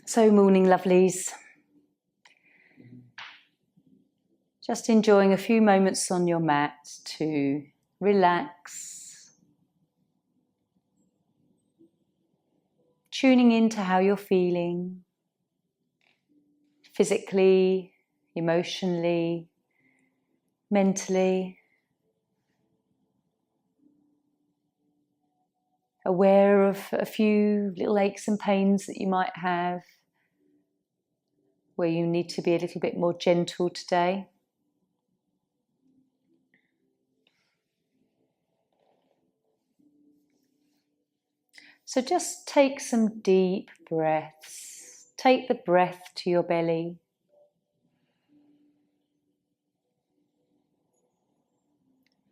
So morning lovelies, just enjoying a few moments on your mat to relax, tuning into how you're feeling physically, emotionally, mentally, aware of a few little aches and pains that you might have, where you need to be a little bit more gentle today. So just take some deep breaths. Take the breath to your belly.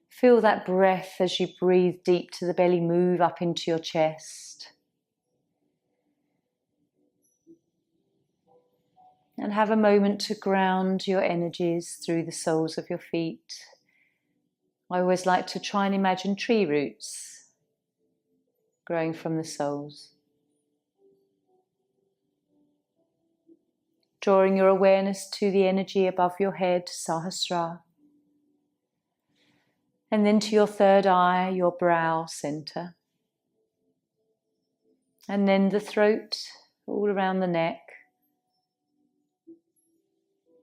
Feel that breath as you breathe deep to the belly, move up into your chest. And have a moment to ground your energies through the soles of your feet. I always like to try and imagine tree roots growing from the soles. Drawing your awareness to the energy above your head, Sahasrara. And then to your third eye, your brow center. And then the throat, all around the neck.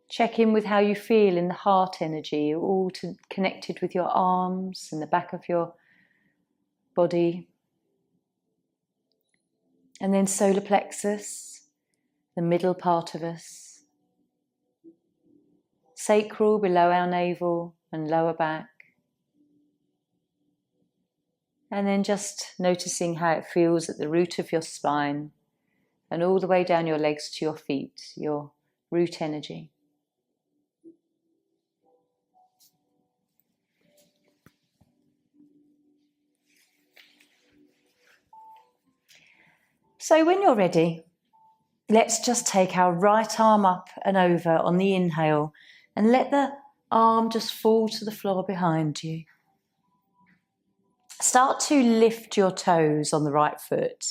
Check in with how you feel in the heart energy, all connected with your arms and the back of your body. And then solar plexus, the middle part of us. Sacral below our navel and lower back. And then just noticing how it feels at the root of your spine and all the way down your legs to your feet, your root energy. So when you're ready, let's just take our right arm up and over on the inhale and let the arm just fall to the floor behind you. Start to lift your toes on the right foot,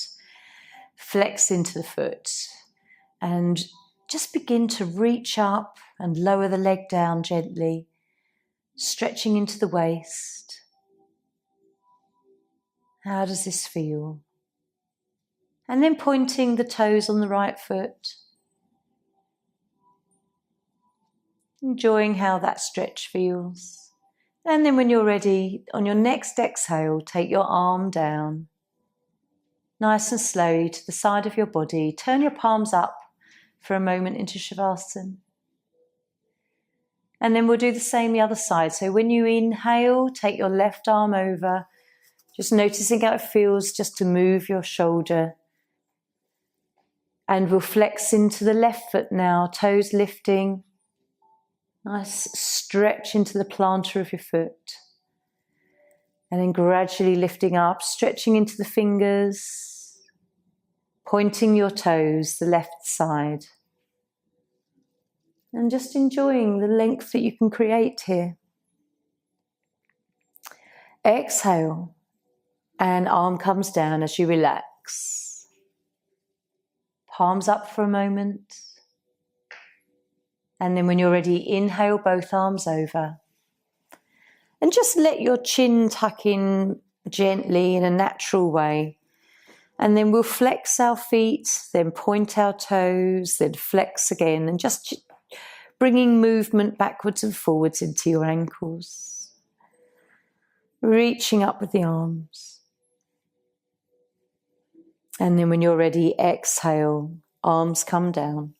flex into the foot, and just begin to reach up and lower the leg down gently, stretching into the waist. How does this feel? And then pointing the toes on the right foot, enjoying how that stretch feels. And then when you're ready, on your next exhale, take your arm down, nice and slowly to the side of your body. Turn your palms up for a moment into Shavasana. And then we'll do the same the other side. So when you inhale, take your left arm over, just noticing how it feels just to move your shoulder. And we'll flex into the left foot now, toes lifting. Nice stretch into the plantar of your foot. And then gradually lifting up, stretching into the fingers, pointing your toes, the left side. And just enjoying the length that you can create here. Exhale, and arm comes down as you relax. Palms up for a moment. And then when you're ready, inhale both arms over. And just let your chin tuck in gently in a natural way. And then we'll flex our feet, then point our toes, then flex again. And just bringing movement backwards and forwards into your ankles. Reaching up with the arms. And then when you're ready, exhale, arms come down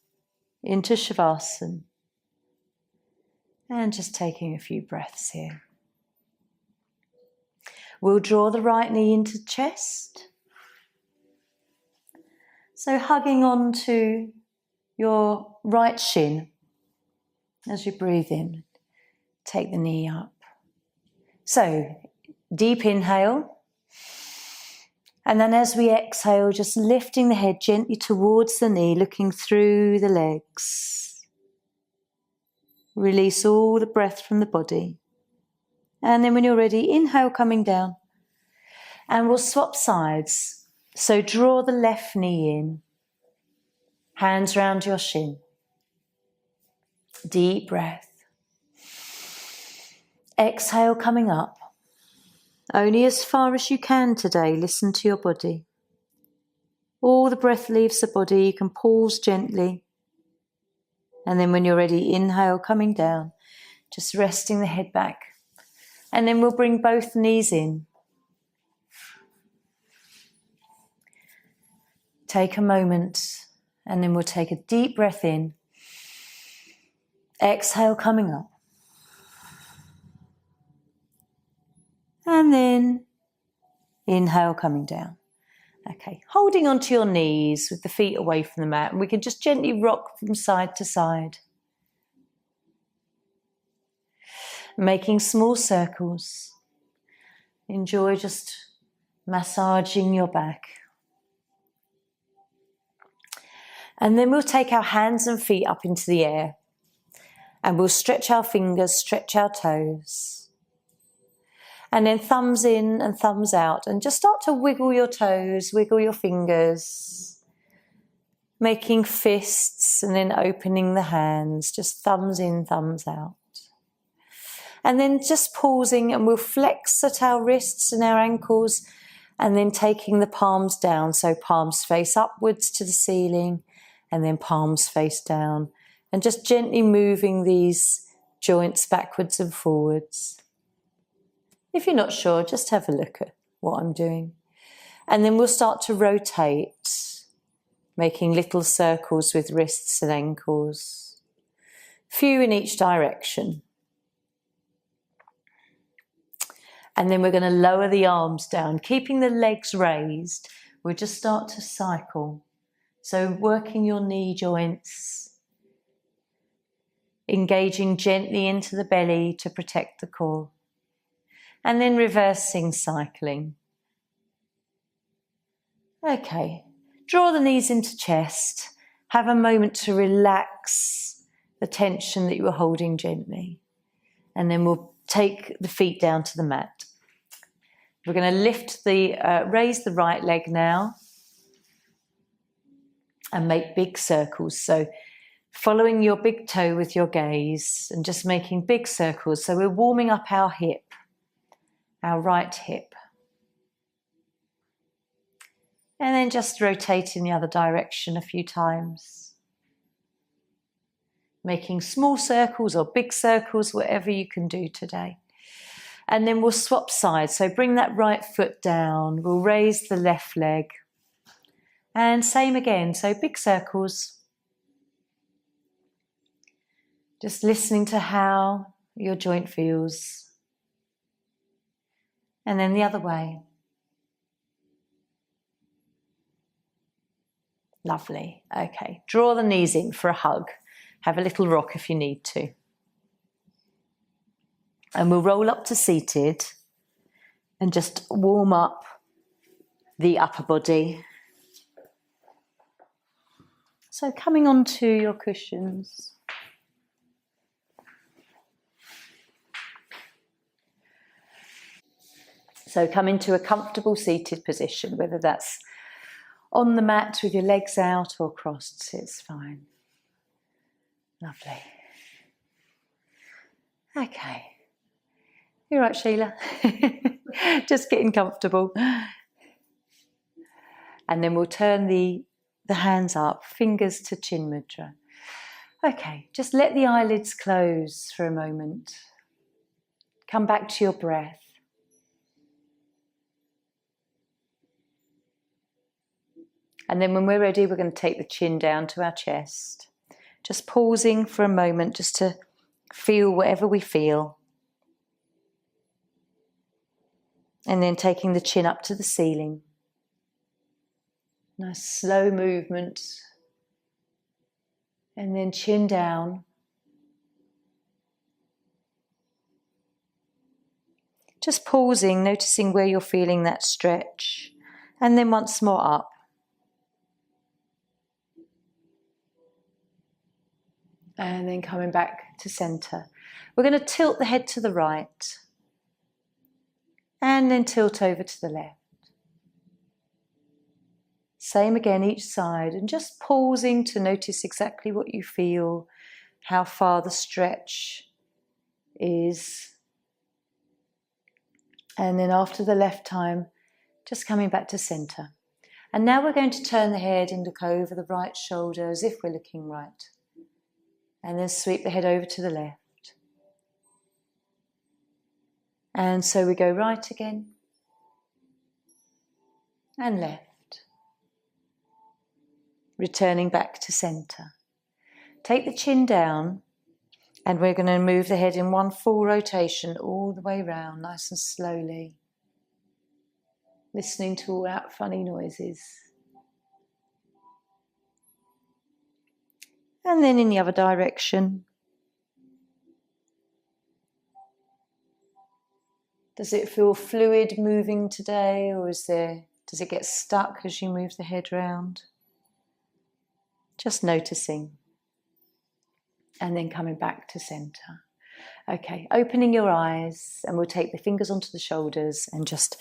into Shavasana. And just taking a few breaths here. We'll draw the right knee into chest. So hugging on to your right shin as you breathe in. Take the knee up. So deep inhale. And then as we exhale, just lifting the head gently towards the knee, looking through the legs. Release all the breath from the body. And then when you're ready, inhale coming down. And we'll swap sides. So draw the left knee in. Hands round your shin. Deep breath. Exhale, coming up. Only as far as you can today. Listen to your body. All the breath leaves the body. You can pause gently. And then when you're ready, inhale, coming down. Just resting the head back. And then we'll bring both knees in. Take a moment, and then we'll take a deep breath in. Exhale, coming up. And then inhale, coming down. Okay, holding onto your knees with the feet away from the mat. And we can just gently rock from side to side. Making small circles. Enjoy just massaging your back. And then we'll take our hands and feet up into the air. And we'll stretch our fingers, stretch our toes. And then thumbs in and thumbs out. And just start to wiggle your toes, wiggle your fingers. Making fists and then opening the hands. Just thumbs in, thumbs out. And then just pausing, and we'll flex at our wrists and our ankles. And then taking the palms down. So palms face upwards to the ceiling. And then palms face down. And just gently moving these joints backwards and forwards. If you're not sure, just have a look at what I'm doing. And then we'll start to rotate, making little circles with wrists and ankles. Few in each direction. And then we're going to lower the arms down, keeping the legs raised. We'll just start to cycle. So working your knee joints, engaging gently into the belly to protect the core. And then reversing cycling. Okay, draw the knees into chest. Have a moment to relax the tension that you were holding gently. And then we'll take the feet down to the mat. We're going to raise the right leg now. And make big circles. So following your big toe with your gaze and just making big circles. So we're warming up our hip, our right hip. And then just rotate in the other direction a few times. Making small circles or big circles, whatever you can do today. And then we'll swap sides. So bring that right foot down. We'll raise the left leg. And same again, so big circles. Just listening to how your joint feels. And then the other way. Lovely. Okay, draw the knees in for a hug. Have a little rock if you need to. And we'll roll up to seated and just warm up the upper body. So coming onto your cushions. So come into a comfortable seated position, whether that's on the mat with your legs out or crossed, it's fine. Lovely. Okay. You're right, Sheila. Just getting comfortable. And then we'll turn the hands up, fingers to chin mudra. Okay, just let the eyelids close for a moment. Come back to your breath. And then when we're ready, we're going to take the chin down to our chest. Just pausing for a moment just to feel whatever we feel. And then taking the chin up to the ceiling. Nice slow movement. And then chin down. Just pausing, noticing where you're feeling that stretch. And then once more up. And then coming back to center. We're going to tilt the head to the right. And then tilt over to the left. Same again each side, and just pausing to notice exactly what you feel, how far the stretch is. And then after the left time, just coming back to center. And now we're going to turn the head and look over the right shoulder as if we're looking right. And then sweep the head over to the left. And so we go right again. And left. Returning back to center. Take the chin down, and we're going to move the head in one full rotation all the way round, nice and slowly. Listening to all that funny noises. And then in the other direction. Does it feel fluid moving today, or does it get stuck as you move the head round? Just noticing. And then coming back to center. Okay, opening your eyes, and we'll take the fingers onto the shoulders and just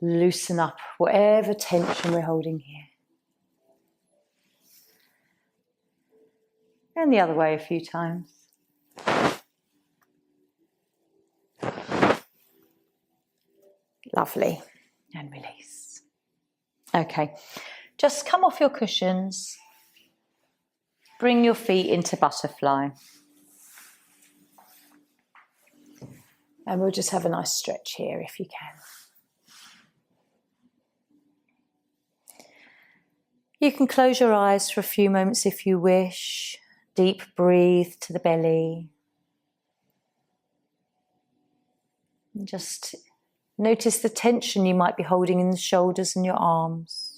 loosen up whatever tension we're holding here. And the other way a few times. Lovely. And release. Okay, just come off your cushions. Bring your feet into butterfly. And we'll just have a nice stretch here if you can. You can close your eyes for a few moments if you wish. Deep breathe to the belly. And just notice the tension you might be holding in the shoulders and your arms.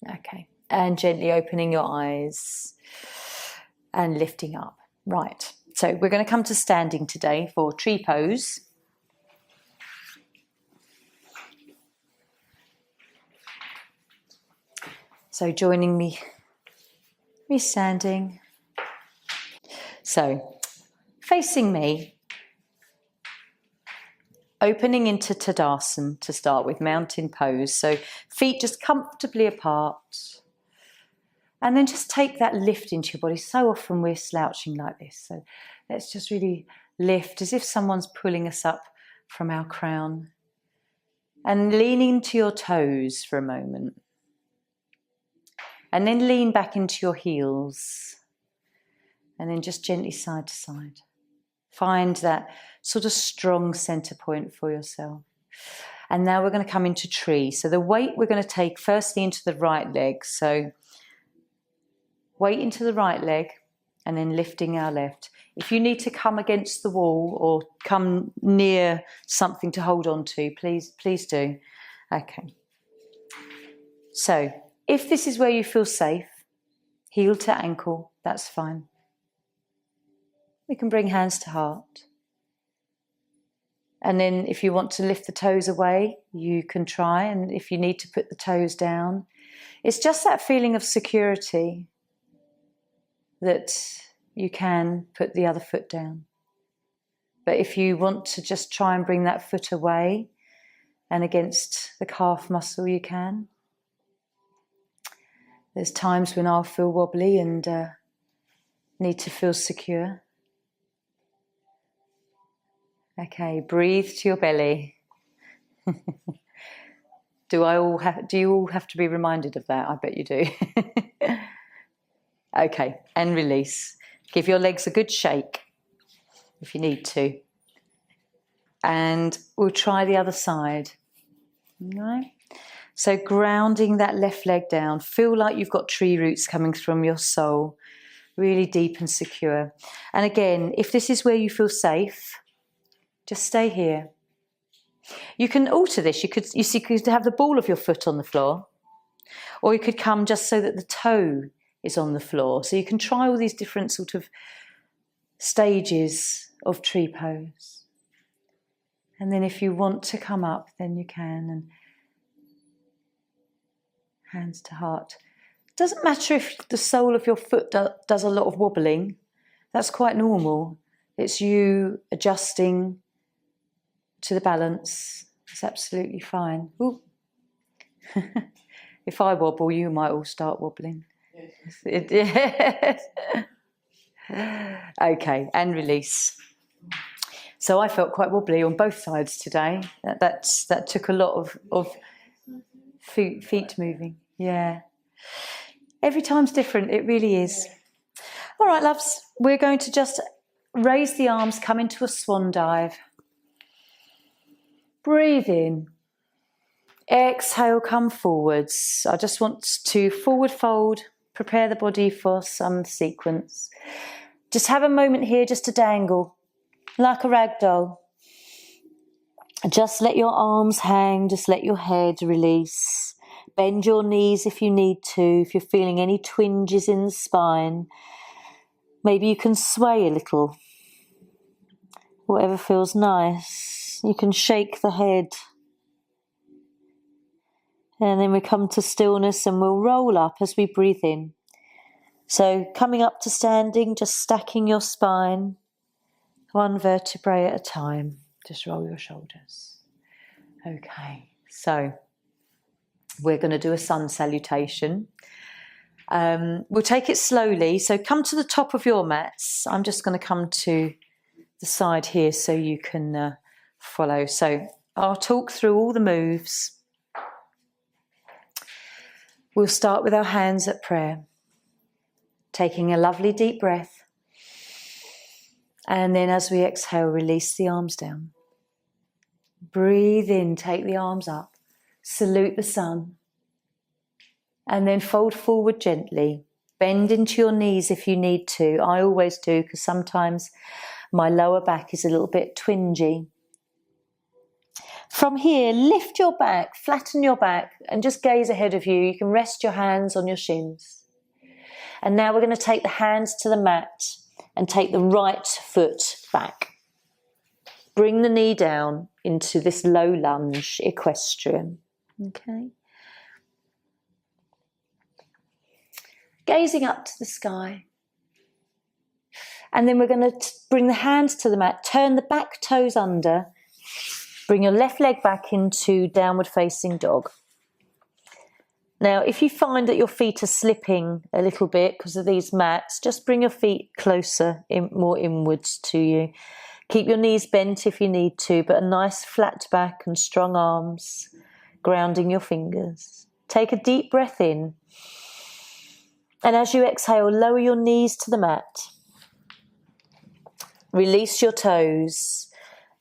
Okay, and gently opening your eyes and lifting up. Right, so we're going to come to standing today for tree pose. So joining me standing. So facing me, opening into Tadasana to start with, mountain pose. So feet just comfortably apart. And then just take that lift into your body. So often we're slouching like this. So let's just really lift as if someone's pulling us up from our crown. And lean into your toes for a moment. And then lean back into your heels. And then just gently side to side. Find that sort of strong center point for yourself. And now we're going to come into tree. So the weight we're going to take firstly into the right leg. So weight into the right leg and then lifting our left. If you need to come against the wall or come near something to hold on to, please do. Okay. So if this is where you feel safe, heel to ankle, that's fine. We can bring hands to heart. And then if you want to lift the toes away, you can try. And if you need to put the toes down, it's just that feeling of security that you can put the other foot down. But if you want to just try and bring that foot away and against the calf muscle, you can. There's times when I'll feel wobbly and need to feel secure. Okay, breathe to your belly. Do you all have to be reminded of that? I bet you do. Okay, and release. Give your legs a good shake if you need to. And we'll try the other side. All right? So grounding that left leg down. Feel like you've got tree roots coming from your soul. Really deep and secure. And again, if this is where you feel safe, just stay here. You can alter this. You could have the ball of your foot on the floor, or you could come just so that the toe is on the floor. So you can try all these different sort of stages of tree pose. And then if you want to come up, then you can. And hands to heart. It doesn't matter if the sole of your foot does a lot of wobbling. That's quite normal. It's you adjusting to the balance. It's absolutely fine. Ooh. If I wobble, you might all start wobbling. Yes. Okay, and release. So I felt quite wobbly on both sides today. That took a lot of feet moving. Yeah. Every time's different, it really is. All right, loves, we're going to just raise the arms, come into a swan dive. Breathe in. Exhale, come forwards. I just want to forward fold, prepare the body for some sequence. Just have a moment here just to dangle, like a rag doll. Just let your arms hang, just let your head release. Bend your knees if you need to, if you're feeling any twinges in the spine. Maybe you can sway a little. Whatever feels nice. You can shake the head. And then we come to stillness and we'll roll up as we breathe in. So coming up to standing, just stacking your spine, one vertebrae at a time. Just roll your shoulders. Okay, so we're going to do a sun salutation. We'll take it slowly. So come to the top of your mats. I'm just going to come to the side here so you can follow. So I'll talk through all the moves. We'll start with our hands at prayer. Taking a lovely deep breath. And then as we exhale, release the arms down. Breathe in, take the arms up. Salute the sun. And then fold forward gently. Bend into your knees if you need to. I always do because sometimes my lower back is a little bit twingy. From here, lift your back, flatten your back and just gaze ahead of you. You can rest your hands on your shins. And now we're going to take the hands to the mat and take the right foot back. Bring the knee down into this low lunge equestrian. Okay. Gazing up to the sky. And then we're going to bring the hands to the mat, turn the back toes under, bring your left leg back into downward facing dog. Now, if you find that your feet are slipping a little bit because of these mats, just bring your feet closer, more inwards to you. Keep your knees bent if you need to, but a nice flat back and strong arms, grounding your fingers. Take a deep breath in. And as you exhale, lower your knees to the mat. Release your toes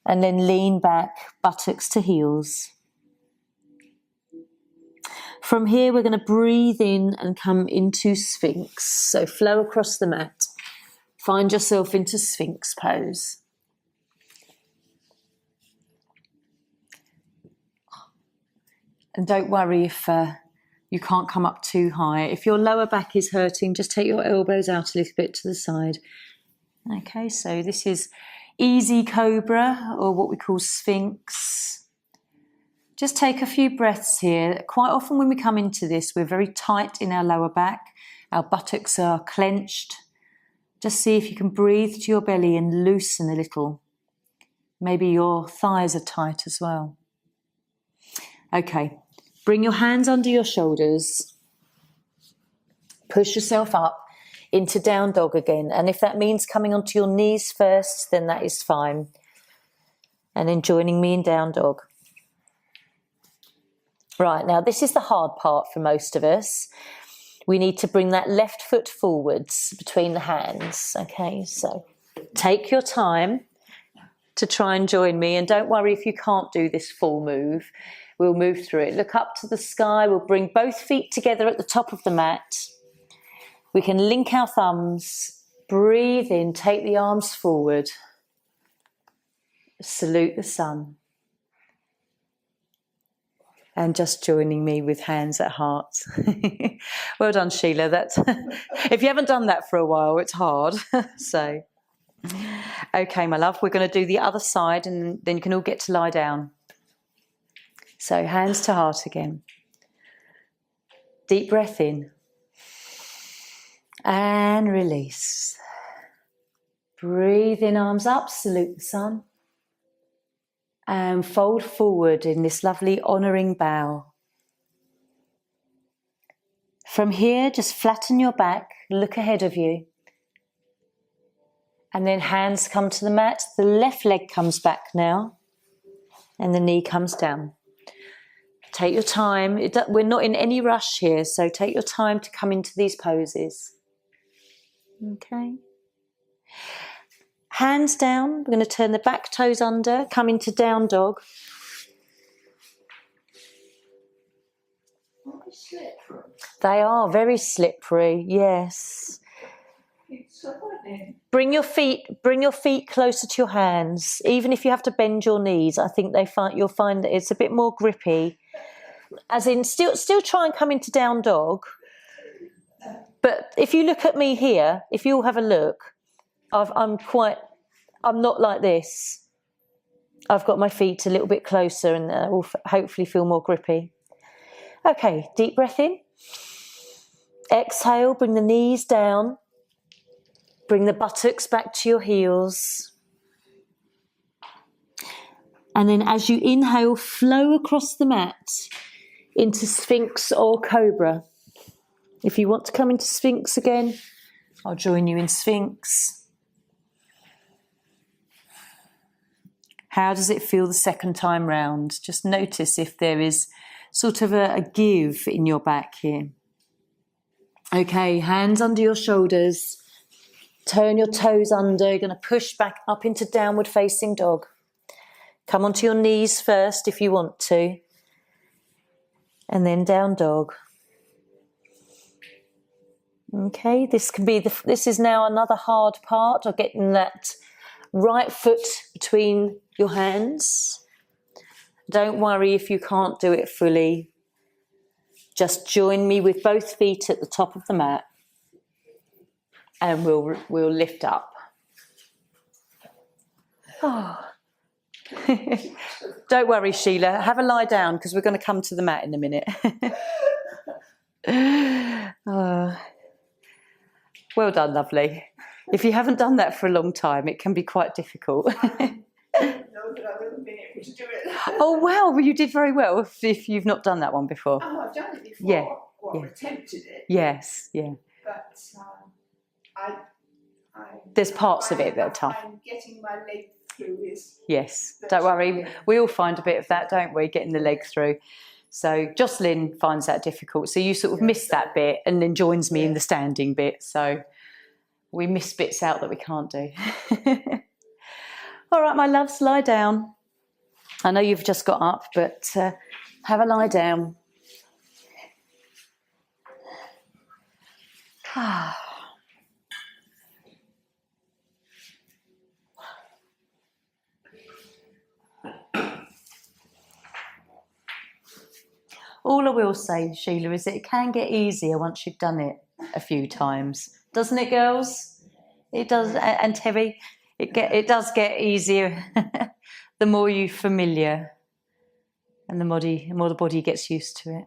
and then lean back, buttocks to heels. From here, we're going to breathe in and come into Sphinx. So flow across the mat. Find yourself into Sphinx pose. And don't worry if you can't come up too high. If your lower back is hurting, just take your elbows out a little bit to the side. Okay, so this is easy cobra, or what we call Sphinx. Just take a few breaths here. Quite often when we come into this, we're very tight in our lower back. Our buttocks are clenched. Just see if you can breathe to your belly and loosen a little. Maybe your thighs are tight as well. Okay, bring your hands under your shoulders. Push yourself up into down dog again. And if that means coming onto your knees first, then that is fine. And then joining me in down dog. Right, now this is the hard part for most of us. We need to bring that left foot forwards between the hands. Okay, so take your time to try and join me. And don't worry if you can't do this full move. We'll move through it. Look up to the sky. We'll bring both feet together at the top of the mat. We can link our thumbs. Breathe in, take the arms forward. Salute the sun. And just joining me with hands at hearts. Well done, Sheila. That's if you haven't done that for a while, it's hard. So, okay, my love, we're going to do the other side and then you can all get to lie down. So hands to heart again. Deep breath in. And release. Breathe in, arms up, salute the sun. And fold forward in this lovely honouring bow. From here, just flatten your back, look ahead of you. And then hands come to the mat. The left leg comes back now. And the knee comes down. Take your time. We're not in any rush here, so take your time to come into these poses. Okay. Hands down. We're going to turn the back toes under, come into down dog. Slippery. They are very slippery, yes. It's funny. Bring your feet closer to your hands. Even if you have to bend your knees, I think you'll find that it's a bit more grippy. As in, still try and come into down dog. But if you look at me here, if you'll have a look, I'm not like this. I've got my feet a little bit closer and will hopefully feel more grippy. Okay, deep breath in. Exhale, bring the knees down. Bring the buttocks back to your heels. And then as you inhale, flow across the mat into Sphinx or Cobra. If you want to come into Sphinx again, I'll join you in Sphinx. How does it feel the second time round? Just notice if there is sort of a give in your back here. Okay, hands under your shoulders. Turn your toes under. You're going to push back up into downward facing dog. Come onto your knees first if you want to. And then down dog. Okay, this is now another hard part of getting that right foot between your hands. Don't worry if you can't do it fully. Just join me with both feet at the top of the mat. And we'll lift up. Oh. Don't worry, Sheila. Have a lie down because we're going to come to the mat in a minute. Oh. Well done, lovely. If you haven't done that for a long time, it can be quite difficult. I know that I haven't been able to do it. Oh, wow. Well, you did very well if you've not done that one before. Oh, I've done it before. Yeah. Well, attempted it. Yes, yeah. But There's parts of it that are tough. I'm getting my leg through is... Yes, don't worry. We all find a bit of that, don't we, getting the leg through. So Jocelyn finds that difficult. So you sort of miss that bit and then joins me in the standing bit. So we miss bits out that we can't do. All right, my loves, lie down. I know you've just got up, but have a lie down. All I will say, Sheila, is that it can get easier once you've done it a few times. Doesn't it, girls? It does. And Terry, it does get easier the more you're familiar and the more the body gets used to it.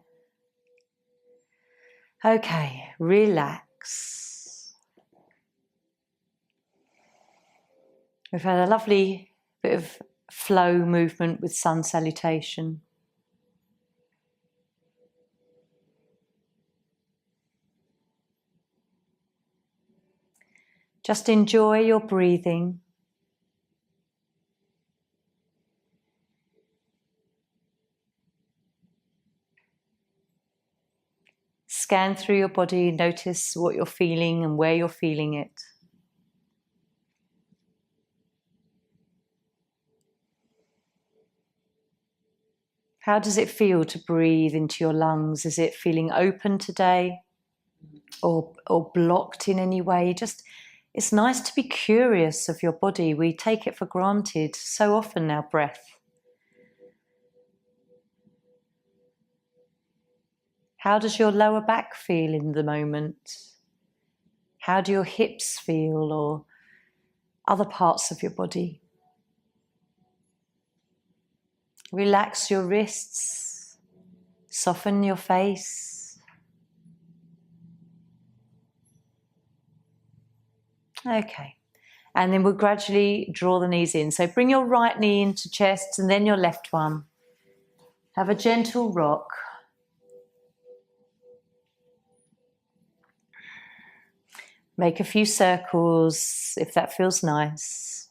Okay, relax. We've had a lovely bit of flow movement with sun salutation. Just enjoy your breathing. Scan through your body, notice what you're feeling and where you're feeling it. How does it feel to breathe into your lungs? Is it feeling open today or blocked in any way? It's nice to be curious of your body. We take it for granted so often, our breath. How does your lower back feel in the moment? How do your hips feel or other parts of your body? Relax your wrists, soften your face. Okay, And then we'll gradually draw the knees in. So bring your right knee into chest and then your left one. Have a gentle rock. Make a few circles if that feels nice.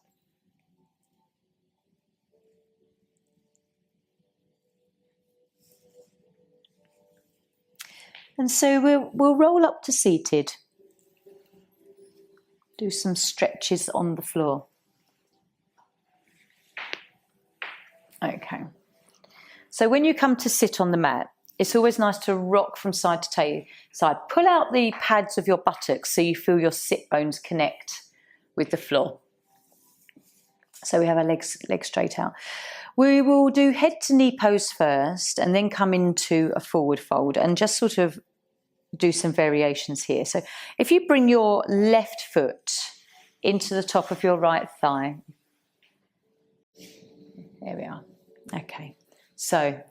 And so we'll roll up to seated. Do some stretches on the floor. Okay. So when you come to sit on the mat, it's always nice to rock from side to side. Pull out the pads of your buttocks so you feel your sit bones connect with the floor. So we have our legs straight out. We will do head to knee pose first and then come into a forward fold and just sort of do some variations here. So if you bring your left foot into the top of your right thigh. There we are. Okay. So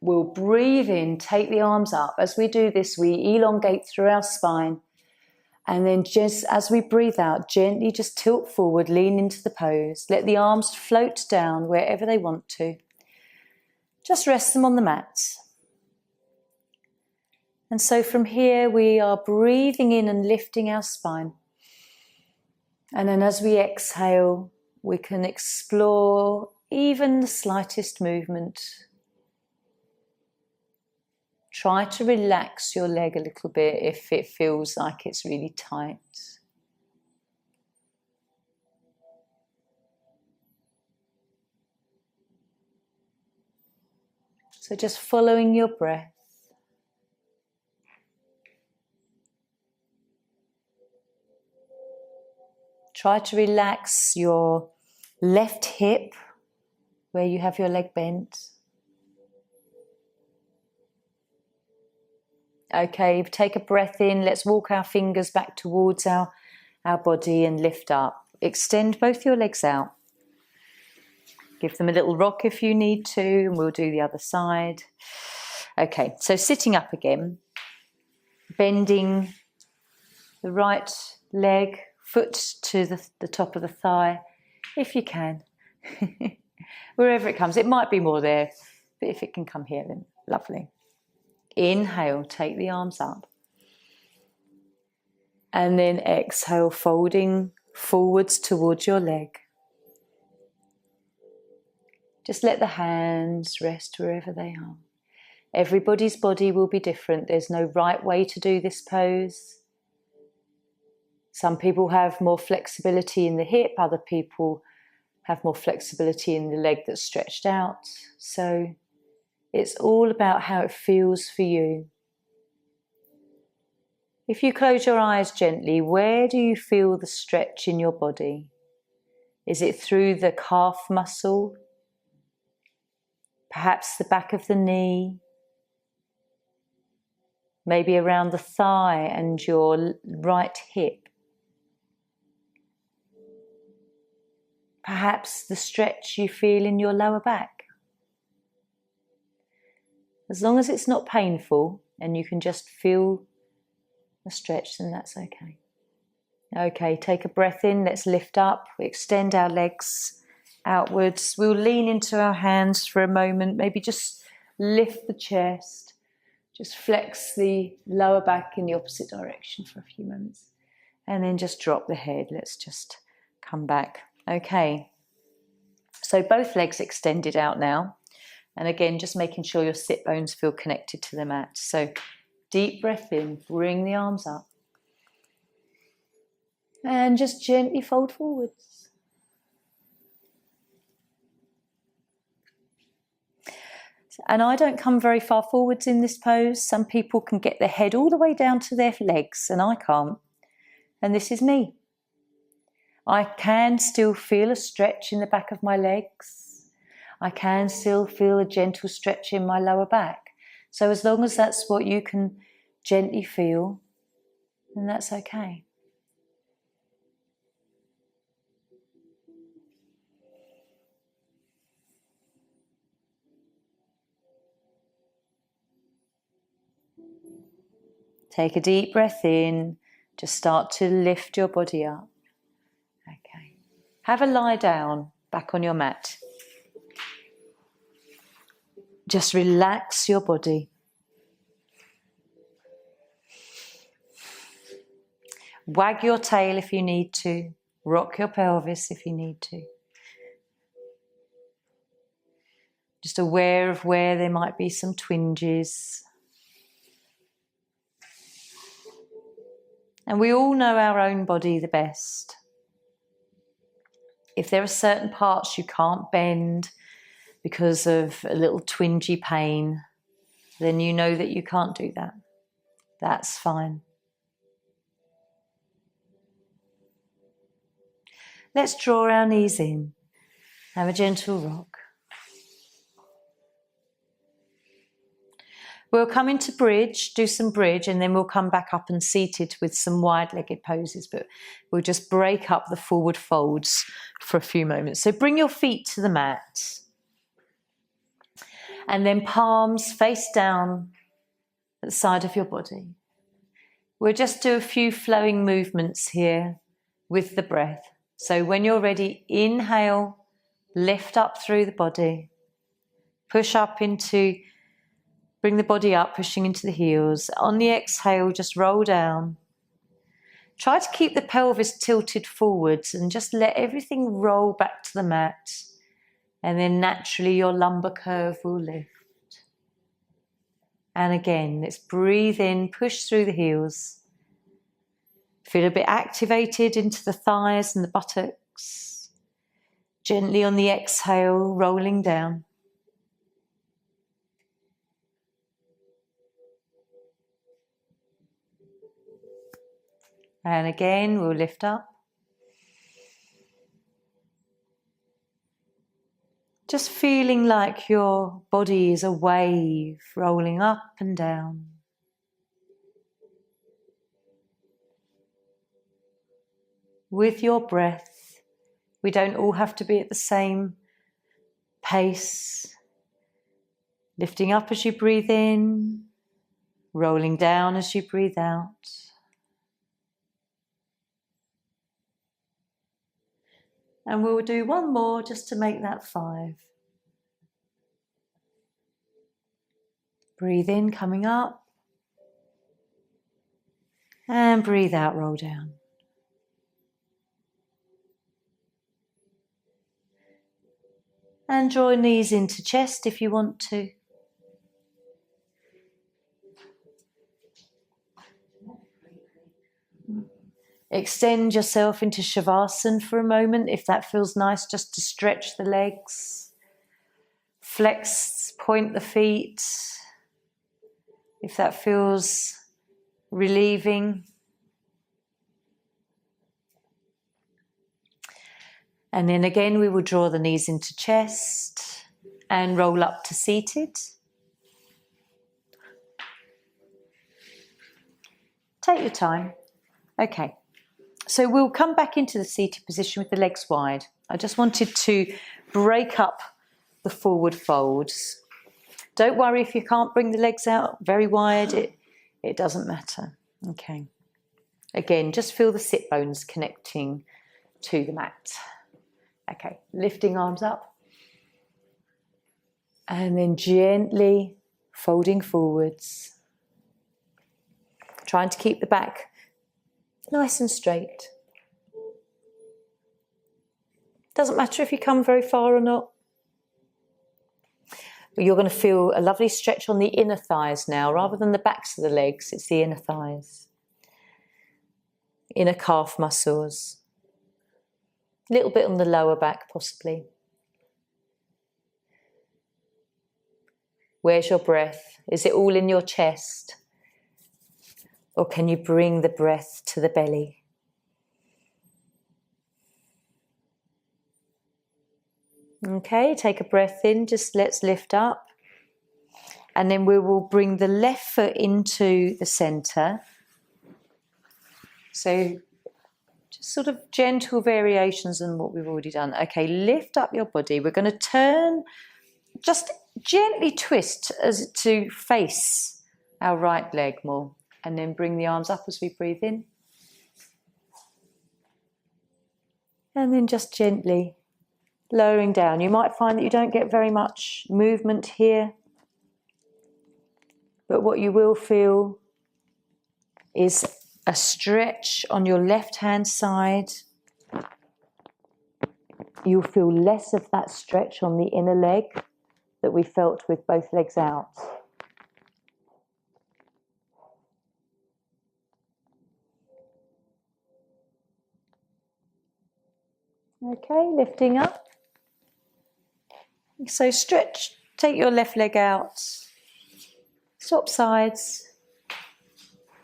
we'll breathe in, take the arms up. As we do this, we elongate through our spine. And then just as we breathe out, gently just tilt forward, lean into the pose. Let the arms float down wherever they want to. Just rest them on the mat. And so from here, we are breathing in and lifting our spine. And then as we exhale, we can explore even the slightest movement. Try to relax your leg a little bit if it feels like it's really tight. So just following your breath. Try to relax your left hip where you have your leg bent. Okay, take a breath in. Let's walk our fingers back towards our body and lift up. Extend both your legs out. Give them a little rock if you need to, and we'll do the other side. Okay, so sitting up again, bending the right leg, foot to the top of the thigh, if you can. Wherever it comes. It might be more there, but if it can come here, then lovely. Inhale, take the arms up. And then exhale, folding forwards towards your leg. Just let the hands rest wherever they are. Everybody's body will be different. There's no right way to do this pose. Some people have more flexibility in the hip, other people have more flexibility in the leg that's stretched out. So it's all about how it feels for you. If you close your eyes gently, where do you feel the stretch in your body? Is it through the calf muscle? Perhaps the back of the knee? Maybe around the thigh and your right hip? Perhaps the stretch you feel in your lower back? As long as it's not painful and you can just feel the stretch, then that's okay. Okay, take a breath in. Let's lift up. We extend our legs outwards. We'll lean into our hands for a moment. Maybe just lift the chest. Just flex the lower back in the opposite direction for a few moments. And then just drop the head. Let's just come back. Okay. So both legs extended out now. And again, just making sure your sit bones feel connected to the mat. So deep breath in, bring the arms up. And just gently fold forwards. And I don't come very far forwards in this pose. Some people can get their head all the way down to their legs, and I can't. And this is me. I can still feel a stretch in the back of my legs. I can still feel a gentle stretch in my lower back. So as long as that's what you can gently feel, then that's okay. Take a deep breath in. Just start to lift your body up. Okay. have a lie down back on your mat. Just relax your body. Wag your tail if you need to. Rock your pelvis if you need to. Just aware of where there might be some twinges. And we all know our own body the best. If there are certain parts you can't bend because of a little twingy pain, then you know that you can't do that. That's fine. Let's draw our knees in. Have a gentle rock. We'll come into bridge, do some bridge, and then we'll come back up and seated with some wide-legged poses, but we'll just break up the forward folds for a few moments. So bring your feet to the mat, and then palms face down at the side of your body. We'll just do a few flowing movements here with the breath. So when you're ready, inhale, lift up through the body, push up into... Bring the body up, pushing into the heels. On the exhale, just roll down. Try to keep the pelvis tilted forwards and just let everything roll back to the mat. And then naturally your lumbar curve will lift. And again, let's breathe in, push through the heels. Feel a bit activated into the thighs and the buttocks. Gently on the exhale, rolling down. And again, we'll lift up. Just feeling like your body is a wave rolling up and down. With your breath, we don't all have to be at the same pace. Lifting up as you breathe in, rolling down as you breathe out. And we'll do one more just to make that 5. Breathe in, coming up. And breathe out, roll down. And draw knees into chest if you want to. Extend yourself into Shavasana for a moment if that feels nice, just to stretch the legs. Flex, point the feet if that feels relieving. And then again we will draw the knees into chest and roll up to seated. Take your time. Okay. So we'll come back into the seated position with the legs wide. I just wanted to break up the forward folds. Don't worry if you can't bring the legs out very wide, it doesn't matter. Okay. Again, just feel the sit bones connecting to the mat. Okay, lifting arms up. And then gently folding forwards. Trying to keep the back nice and straight. Doesn't matter if you come very far or not. But you're going to feel a lovely stretch on the inner thighs now, rather than the backs of the legs, it's the inner thighs. Inner calf muscles. A little bit on the lower back, possibly. Where's your breath? Is it all in your chest? Or can you bring the breath to the belly? Okay, take a breath in, just let's lift up. And then we will bring the left foot into the centre. So just sort of gentle variations on what we've already done. Okay, lift up your body. We're going to turn, just gently twist as to face our right leg more. And then bring the arms up as we breathe in. And then just gently lowering down. You might find that you don't get very much movement here, but what you will feel is a stretch on your left hand side. You'll feel less of that stretch on the inner leg that we felt with both legs out. Okay, lifting up. So stretch, take your left leg out, swap sides,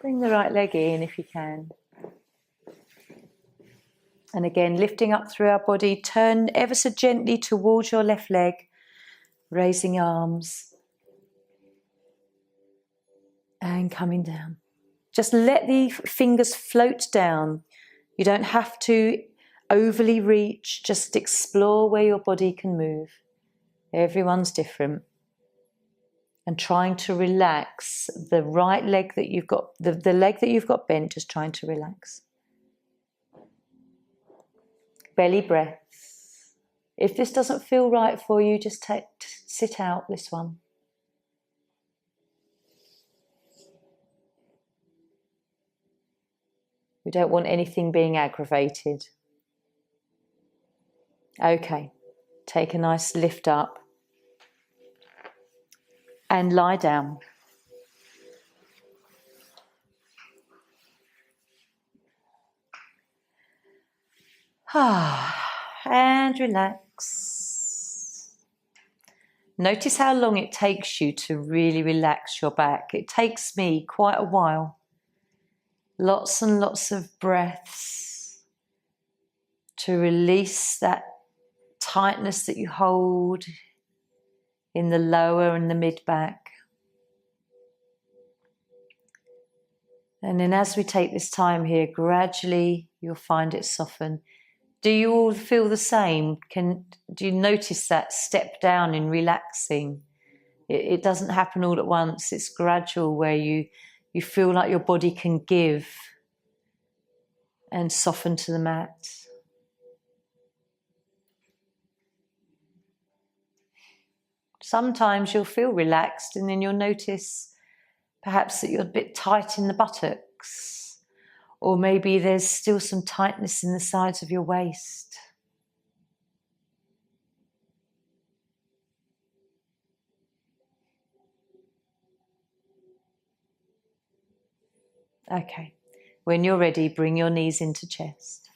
bring the right leg in if you can. And again, lifting up through our body, turn ever so gently towards your left leg, raising arms and coming down. Just let the fingers float down. You don't have to overly reach, just explore where your body can move. Everyone's different. And trying to relax the right leg that you've got, the leg that you've got bent, just trying to relax. Belly breath. If this doesn't feel right for you, just sit out this one. We don't want anything being aggravated. Okay, take a nice lift up and lie down. And relax. Notice how long it takes you to really relax your back. It takes me quite a while. Lots and lots of breaths to release that tightness that you hold in the lower and the mid back. And then as we take this time here, gradually you'll find it soften. Do you all feel the same? Do you notice that step down in relaxing? It doesn't happen all at once. It's gradual, where you feel like your body can give and soften to the mat. Sometimes you'll feel relaxed and then you'll notice perhaps that you're a bit tight in the buttocks, or maybe there's still some tightness in the sides of your waist. Okay, when you're ready, bring your knees into chest.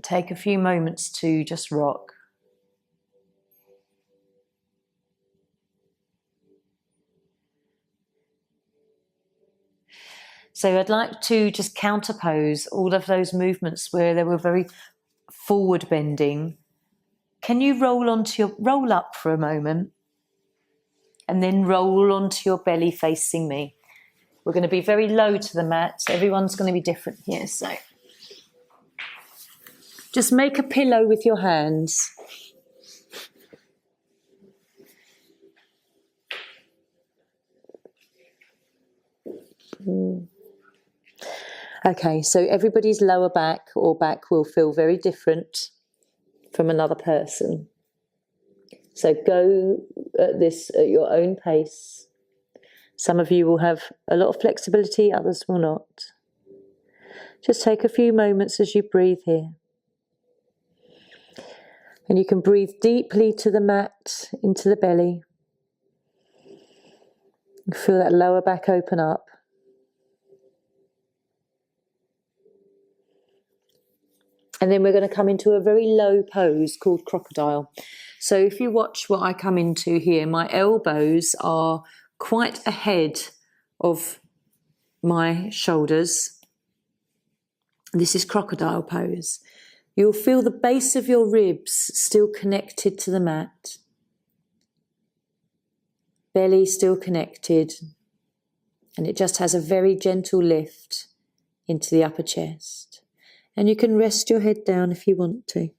Take a few moments to just rock. So I'd like to just counterpose all of those movements where they were very forward bending. Can you roll up for a moment and then roll onto your belly facing me? We're going to be very low to the mat. Everyone's going to be different here. So just make a pillow with your hands. Okay, so everybody's lower back or back will feel very different from another person. So go at this at your own pace. Some of you will have a lot of flexibility, others will not. Just take a few moments as you breathe here. And you can breathe deeply to the mat, into the belly. Feel that lower back open up. And then we're going to come into a very low pose called crocodile. So if you watch what I come into here, my elbows are quite ahead of my shoulders. This is crocodile pose. You'll feel the base of your ribs still connected to the mat. Belly still connected. And it just has a very gentle lift into the upper chest. And you can rest your head down if you want to.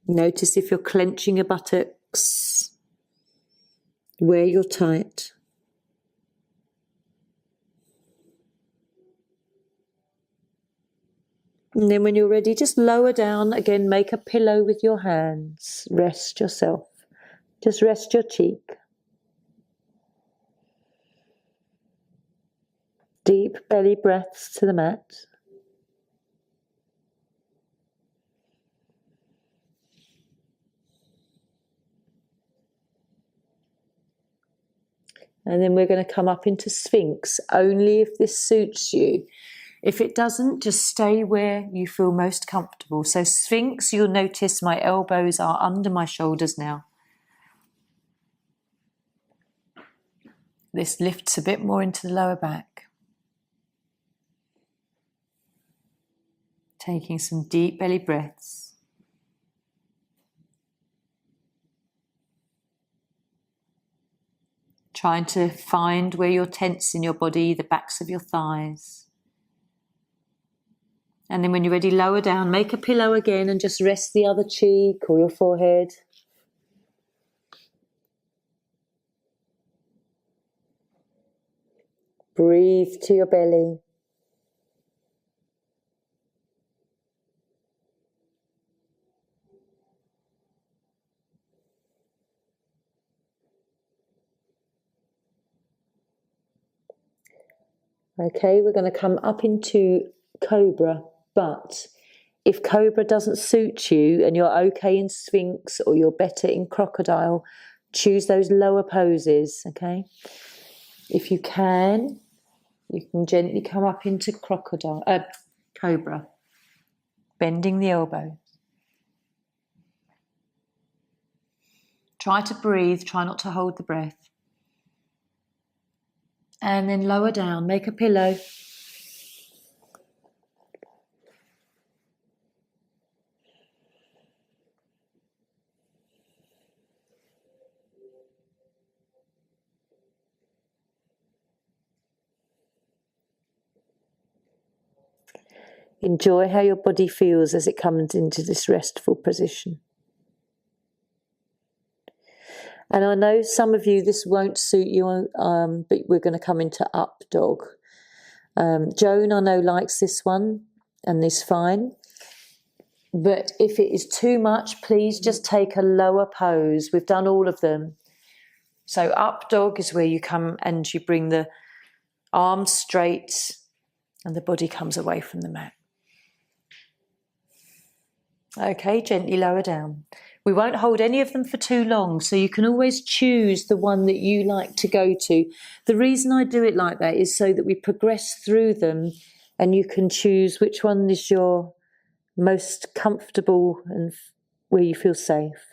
Notice if you're clenching your buttocks, where you're tight. And then when you're ready, just lower down. Again, make a pillow with your hands. Rest yourself. Just rest your cheek. Deep belly breaths to the mat. And then we're going to come up into Sphinx, only if this suits you. If it doesn't, just stay where you feel most comfortable. So Sphinx, you'll notice my elbows are under my shoulders now. This lifts a bit more into the lower back. Taking some deep belly breaths. Trying to find where you're tense in your body, the backs of your thighs. And then when you're ready, lower down, make a pillow again and just rest the other cheek or your forehead. Breathe to your belly. Okay, we're going to come up into Cobra, but if Cobra doesn't suit you and you're okay in Sphinx or you're better in Crocodile, choose those lower poses, okay? If you can gently come up into Cobra, bending the elbows. Try to breathe, try not to hold the breath. And then lower down, make a pillow. Enjoy how your body feels as it comes into this restful position. And I know some of you, this won't suit you, but we're going to come into Up Dog. Joan, I know, likes this one and is fine. But if it is too much, please just take a lower pose. We've done all of them. So Up Dog is where you come and you bring the arms straight and the body comes away from the mat. Okay, gently lower down. We won't hold any of them for too long, so you can always choose the one that you like to go to. The reason I do it like that is so that we progress through them and you can choose which one is your most comfortable and where you feel safe.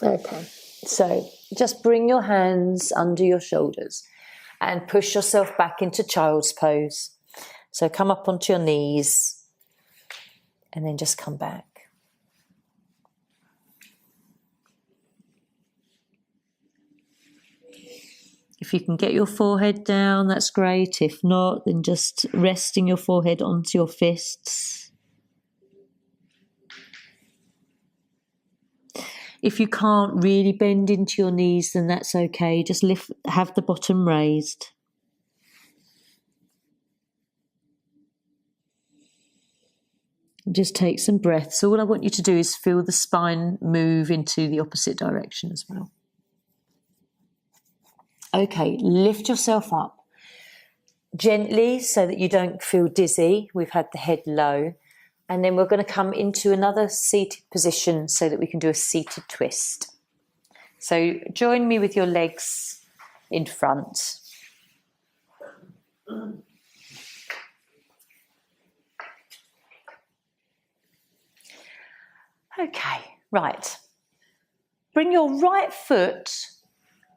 Okay, so just bring your hands under your shoulders and push yourself back into child's pose. So come up onto your knees and then just come back. If you can get your forehead down, that's great. If not, then just resting your forehead onto your fists. If you can't really bend into your knees, then that's okay. Just have the bottom raised. Just take some breaths. All I want you to do is feel the spine move into the opposite direction as well. Okay, lift yourself up gently so that you don't feel dizzy. We've had the head low. And then we're going to come into another seated position so that we can do a seated twist. So join me with your legs in front. Okay, right. Bring your right foot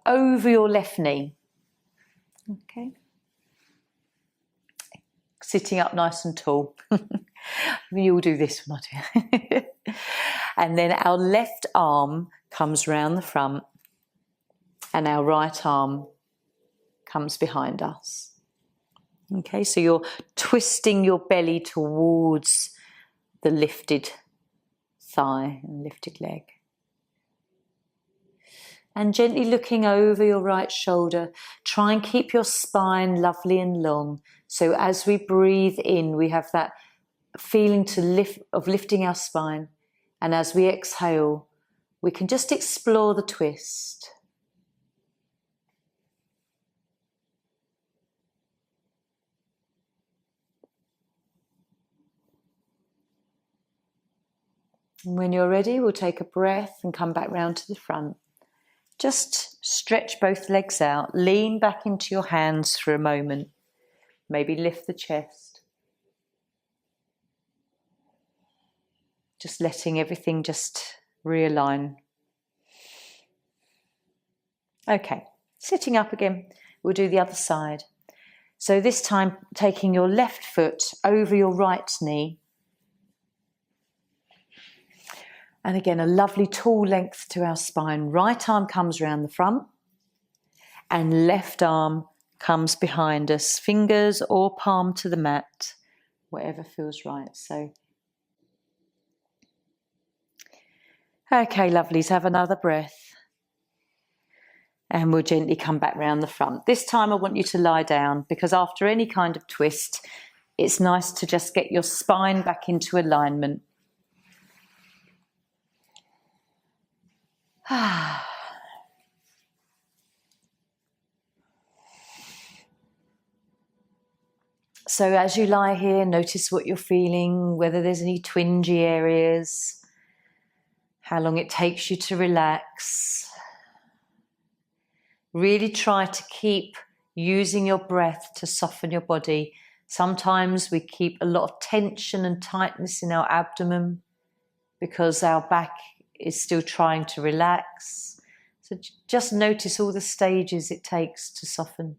over your left knee. Okay. Sitting up nice and tall. You'll do this when I do. And then our left arm comes round the front and our right arm comes behind us. Okay, so you're twisting your belly towards the lifted thigh and lifted leg. And gently looking over your right shoulder, try and keep your spine lovely and long. So as we breathe in, we have that feeling of lifting our spine. And as we exhale, we can just explore the twist. And when you're ready, we'll take a breath and come back round to the front. Just stretch both legs out, lean back into your hands for a moment. Maybe lift the chest. Just letting everything just realign. Okay, sitting up again, we'll do the other side. So this time taking your left foot over your right knee. And again, a lovely tall length to our spine. Right arm comes around the front and left arm comes behind us. Fingers or palm to the mat, whatever feels right. So, okay, lovelies, have another breath. And we'll gently come back round the front. This time I want you to lie down because after any kind of twist, it's nice to just get your spine back into alignment. So as you lie here, notice what you're feeling, whether there's any twingy areas, how long it takes you to relax. Really try to keep using your breath to soften your body. Sometimes we keep a lot of tension and tightness in our abdomen because our back is still trying to relax. So just notice all the stages it takes to soften.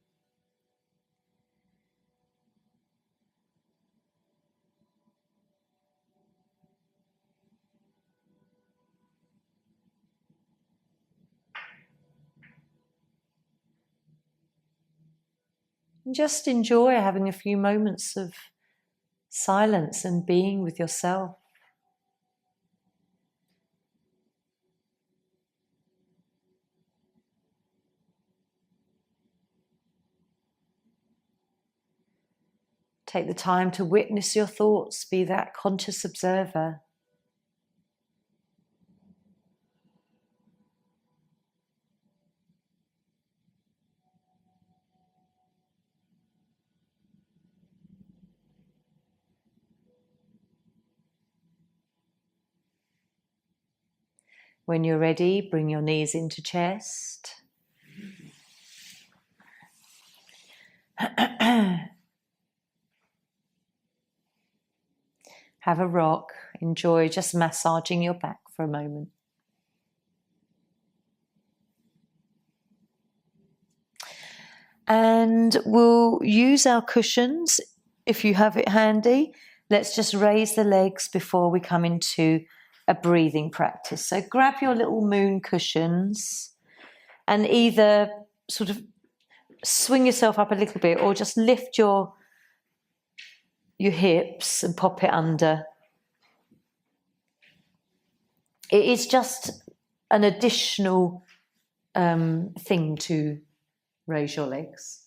And just enjoy having a few moments of silence and being with yourself. Take the time to witness your thoughts, be that conscious observer. When you're ready, bring your knees into chest. Have a rock. Enjoy just massaging your back for a moment. And we'll use our cushions if you have it handy. Let's just raise the legs before we come into a breathing practice. So grab your little moon cushions and either sort of swing yourself up a little bit or just lift your hips and pop it under. It is just an additional thing to raise your legs.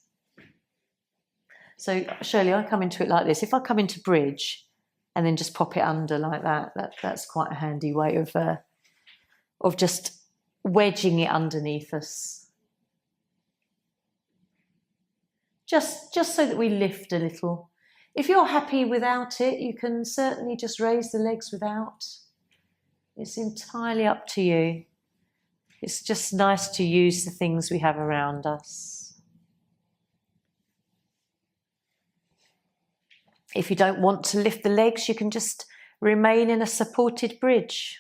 So Shirley, I come into it like this. If I come into bridge and then just pop it under like that, that's quite a handy way of just wedging it underneath us. Just so that we lift a little. If you're happy without it, you can certainly just raise the legs without. It's entirely up to you. It's just nice to use the things we have around us. If you don't want to lift the legs, you can just remain in a supported bridge.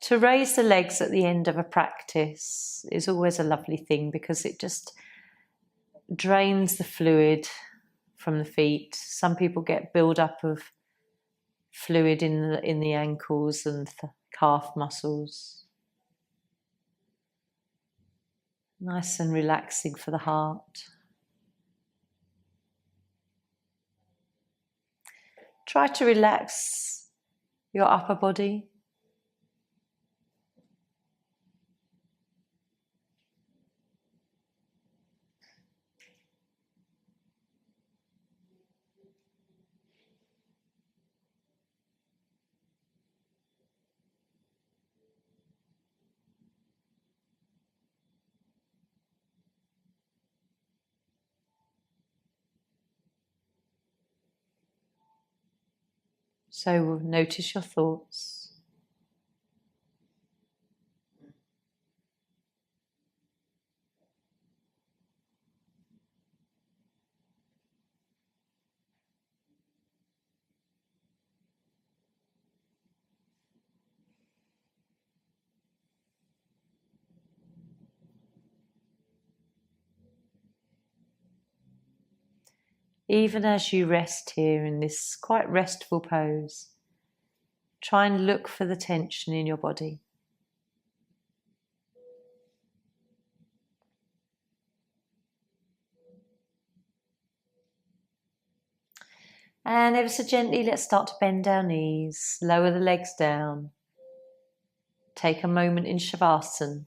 To raise the legs at the end of a practice is always a lovely thing because it just drains the fluid from the feet. Some people get build-up of fluid in the ankles and the calf muscles. Nice and relaxing for the heart. Try to relax your upper body. So notice your thoughts. Even as you rest here in this quite restful pose, try and look for the tension in your body. And ever so gently, let's start to bend our knees, lower the legs down. Take a moment in Shavasana.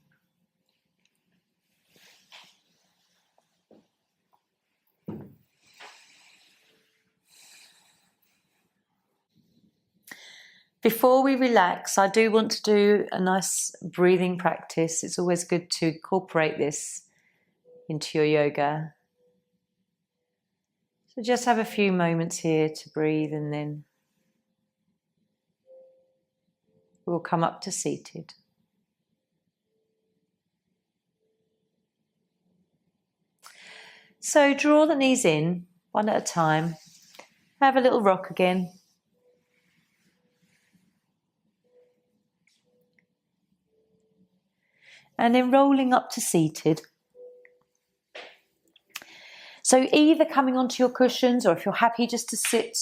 Before we relax, I do want to do a nice breathing practice. It's always good to incorporate this into your yoga. So just have a few moments here to breathe, and then we'll come up to seated. So draw the knees in, one at a time. Have a little rock again. And then rolling up to seated. So either coming onto your cushions, or if you're happy just to sit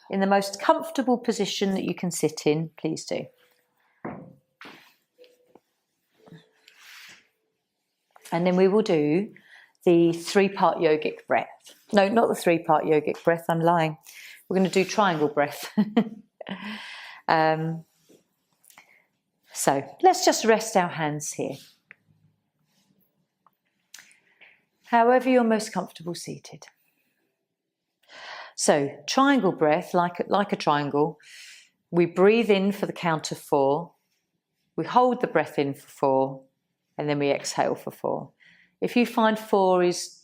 in the most comfortable position that you can sit in, please do. And then we will do the 3-part yogic breath. No, not the 3-part yogic breath, I'm lying. We're going to do triangle breath. So let's just rest our hands here. However you're most comfortable seated. So triangle breath, like a triangle, we breathe in for the count of 4. We hold the breath in for 4, and then we exhale for 4. If you find 4 is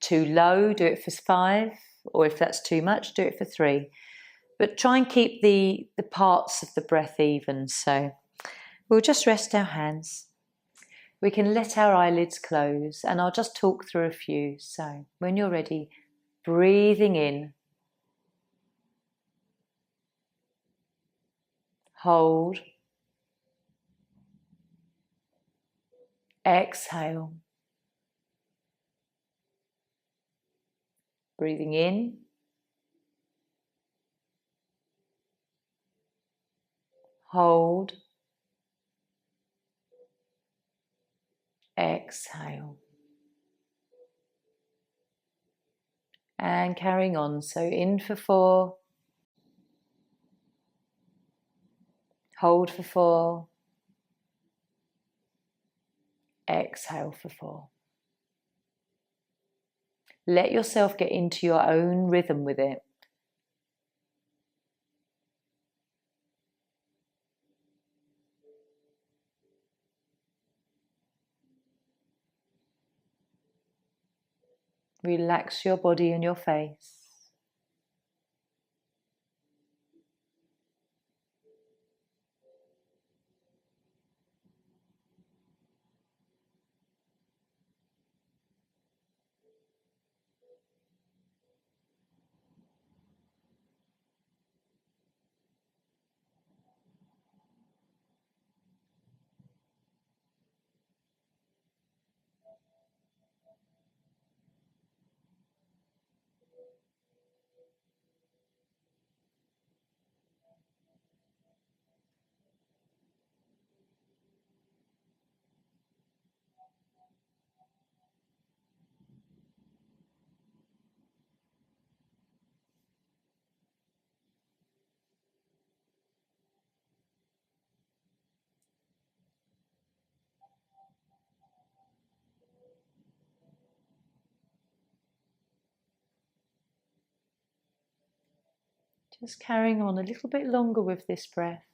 too low, do it for 5, or if that's too much, do it for 3. But try and keep the parts of the breath even. So we'll just rest our hands. We can let our eyelids close, and I'll just talk through a few. So when you're ready, breathing in, hold, exhale, breathing in, hold, exhale, and carrying on. So in for 4, hold for 4, exhale for 4. Let yourself get into your own rhythm with it. Relax your body and your face. Just carrying on a little bit longer with this breath.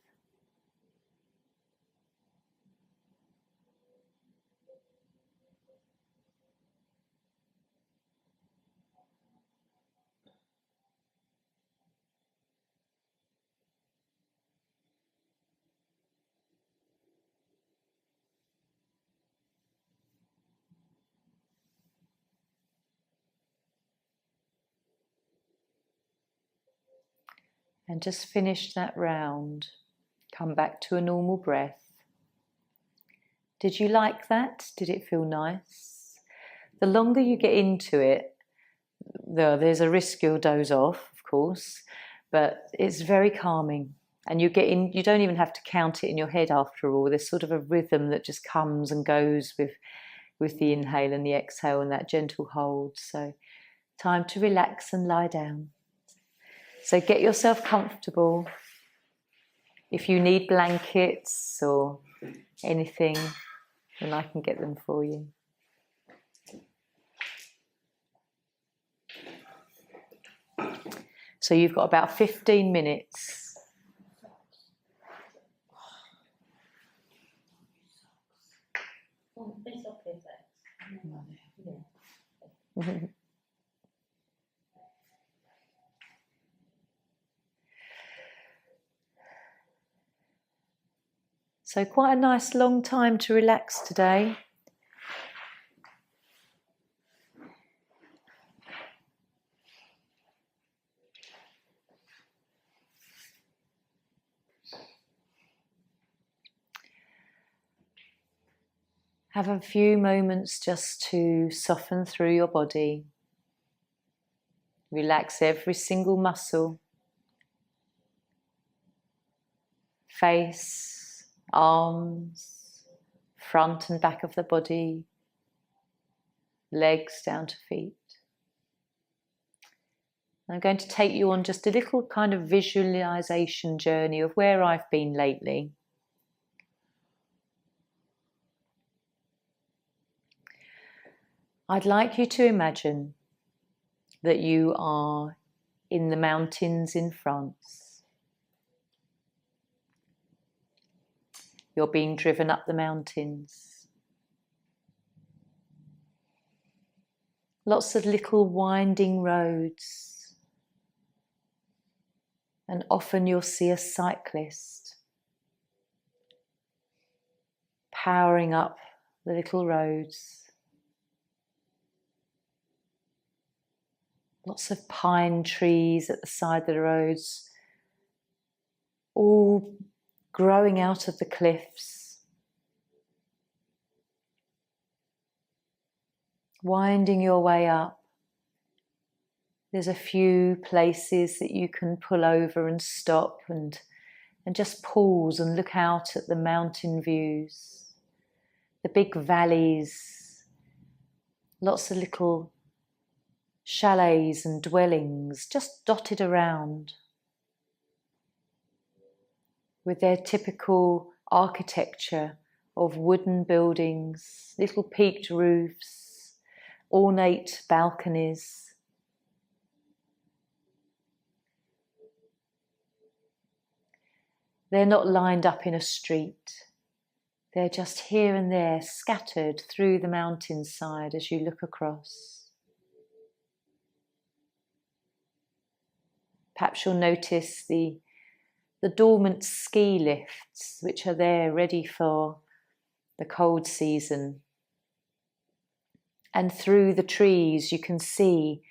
And just finish that round. Come back to a normal breath. Did you like that? Did it feel nice? The longer you get into it, there's a risk you'll doze off, of course, but it's very calming. And you don't even have to count it in your head after all. There's sort of a rhythm that just comes and goes with the inhale and the exhale and that gentle hold. So time to relax and lie down. So get yourself comfortable. If you need blankets or anything, then I can get them for you. So you've got about 15 minutes. So quite a nice long time to relax today. Have a few moments just to soften through your body. Relax every single muscle. Face, arms, front and back of the body, legs down to feet. I'm going to take you on just a little kind of visualization journey of where I've been lately. I'd like you to imagine that you are in the mountains in France. You're being driven up the mountains. Lots of little winding roads. And often you'll see a cyclist powering up the little roads. Lots of pine trees at the side of the roads, all growing out of the cliffs, winding your way up. There's a few places that you can pull over and stop and just pause and look out at the mountain views, the big valleys, lots of little chalets and dwellings just dotted around with their typical architecture of wooden buildings, little peaked roofs, ornate balconies. They're not lined up in a street. They're just here and there, scattered through the mountainside as you look across. Perhaps you'll notice the dormant ski lifts, which are there ready for the cold season. And through the trees, you can see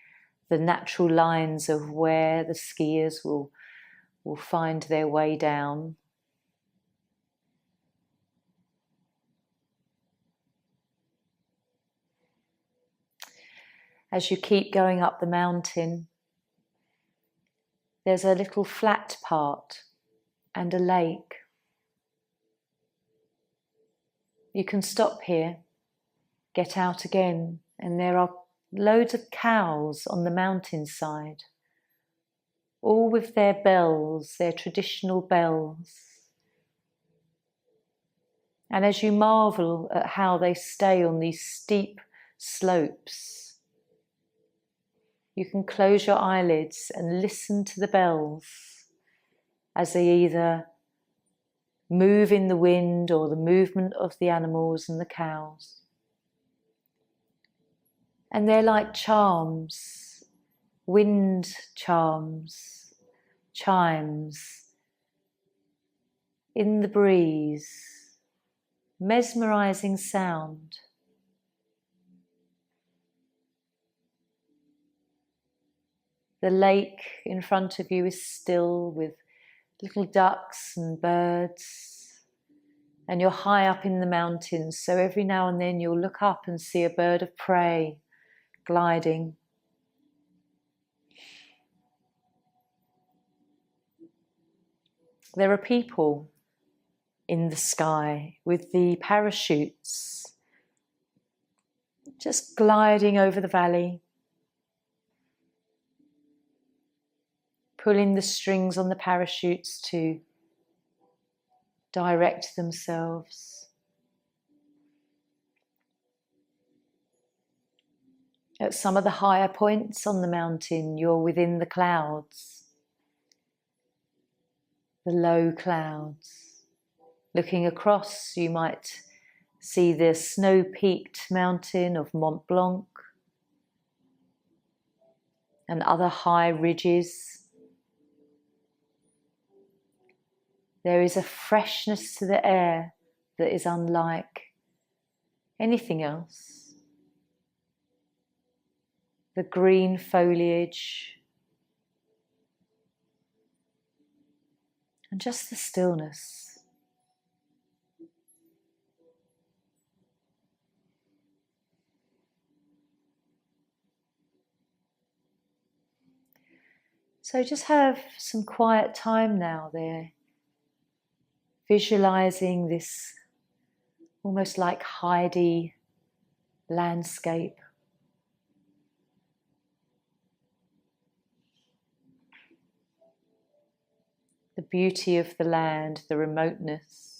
the natural lines of where the skiers will find their way down. As you keep going up the mountain, there's a little flat part and a lake. You can stop here, get out again, and there are loads of cows on the mountainside, all with their bells, their traditional bells. And as you marvel at how they stay on these steep slopes, you can close your eyelids and listen to the bells as they either move in the wind or the movement of the animals and the cows. And they're like charms, wind charms, chimes in the breeze, mesmerizing sound. The lake in front of you is still with little ducks and birds, and you're high up in the mountains, so every now and then you'll look up and see a bird of prey gliding. There are people in the sky with the parachutes just gliding over the valley, pulling the strings on the parachutes to direct themselves. At some of the higher points on the mountain, you're within the clouds, the low clouds. Looking across, you might see the snow-peaked mountain of Mont Blanc and other high ridges. There is a freshness to the air that is unlike anything else. The green foliage and just the stillness. So just have some quiet time now there, visualizing this almost like Heidi landscape. The beauty of the land, the remoteness.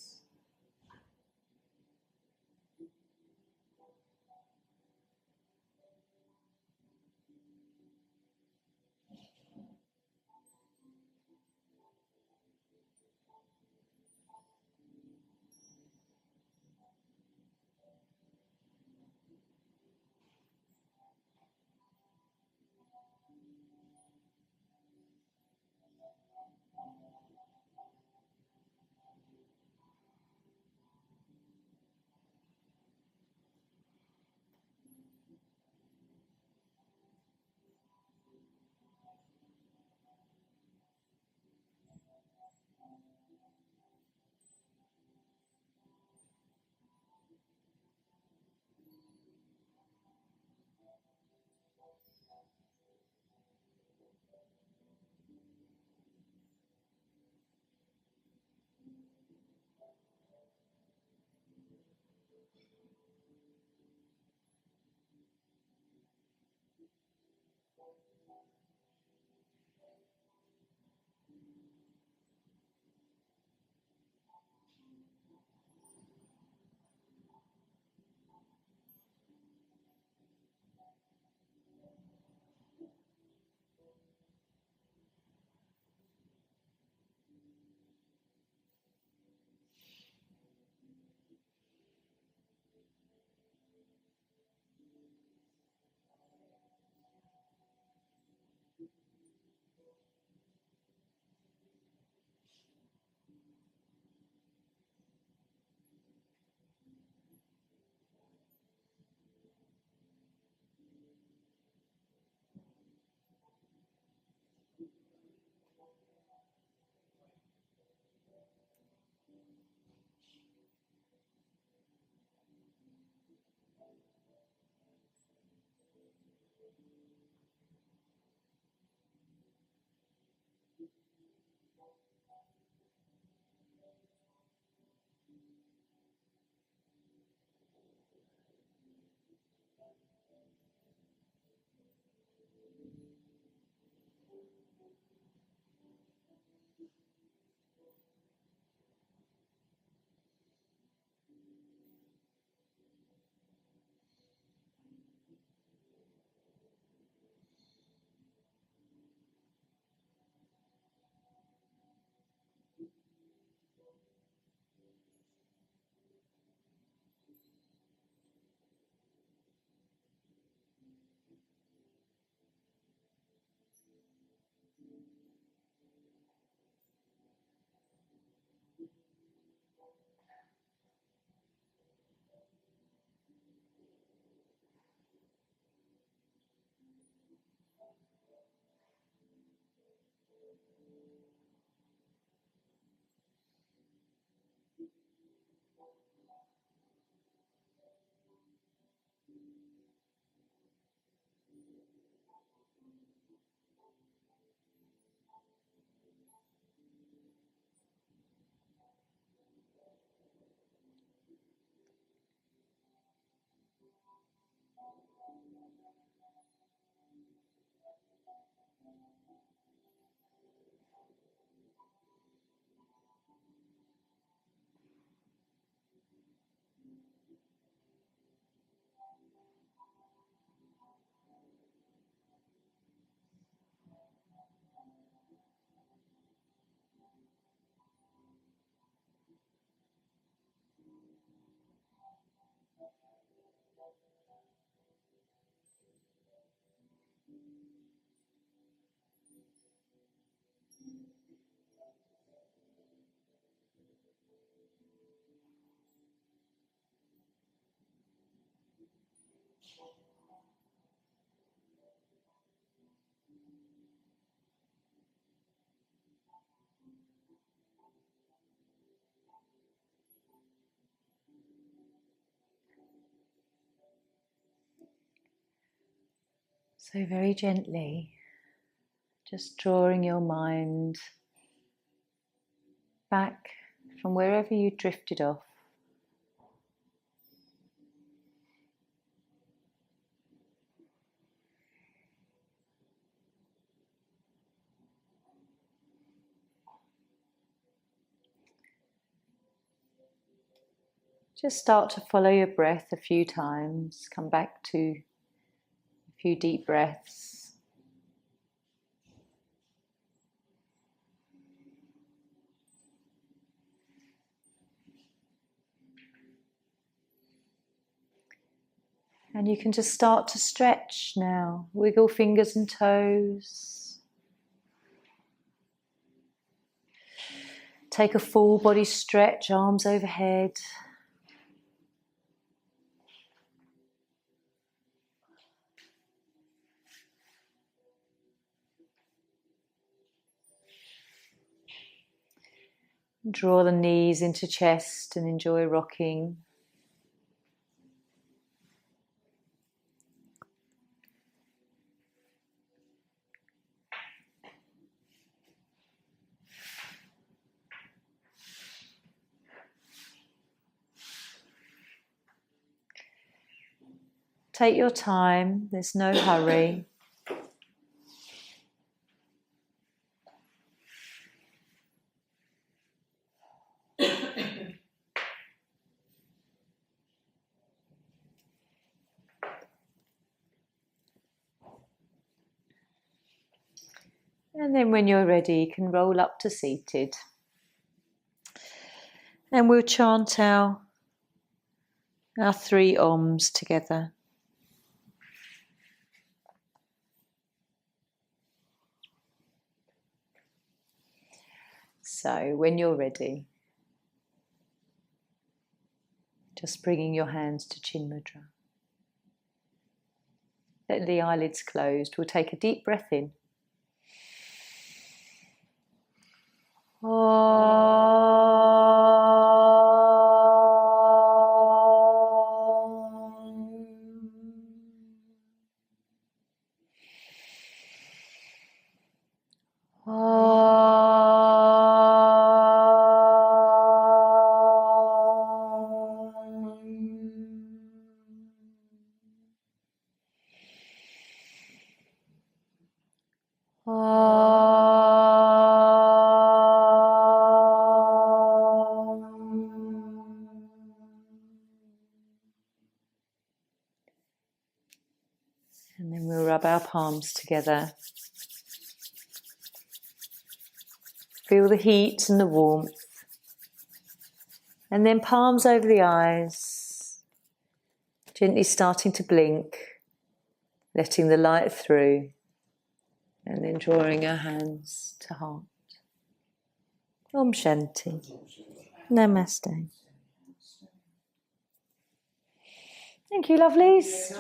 So very gently, just drawing your mind back from wherever you drifted off. Just start to follow your breath a few times. Come back to a few deep breaths. And you can just start to stretch now. Wiggle fingers and toes. Take a full body stretch, arms overhead. Draw the knees into chest and enjoy rocking. Take your time, there's no hurry. And then when you're ready, you can roll up to seated. And we'll chant our 3 Oms together. So when you're ready, just bringing your hands to Chin Mudra. Let the eyelids closed. We'll take a deep breath in. And then we'll rub our palms together. Feel the heat and the warmth. And then palms over the eyes. Gently starting to blink. Letting the light through. And then drawing our hands to heart. Om Shanti. Namaste. Thank you, lovelies.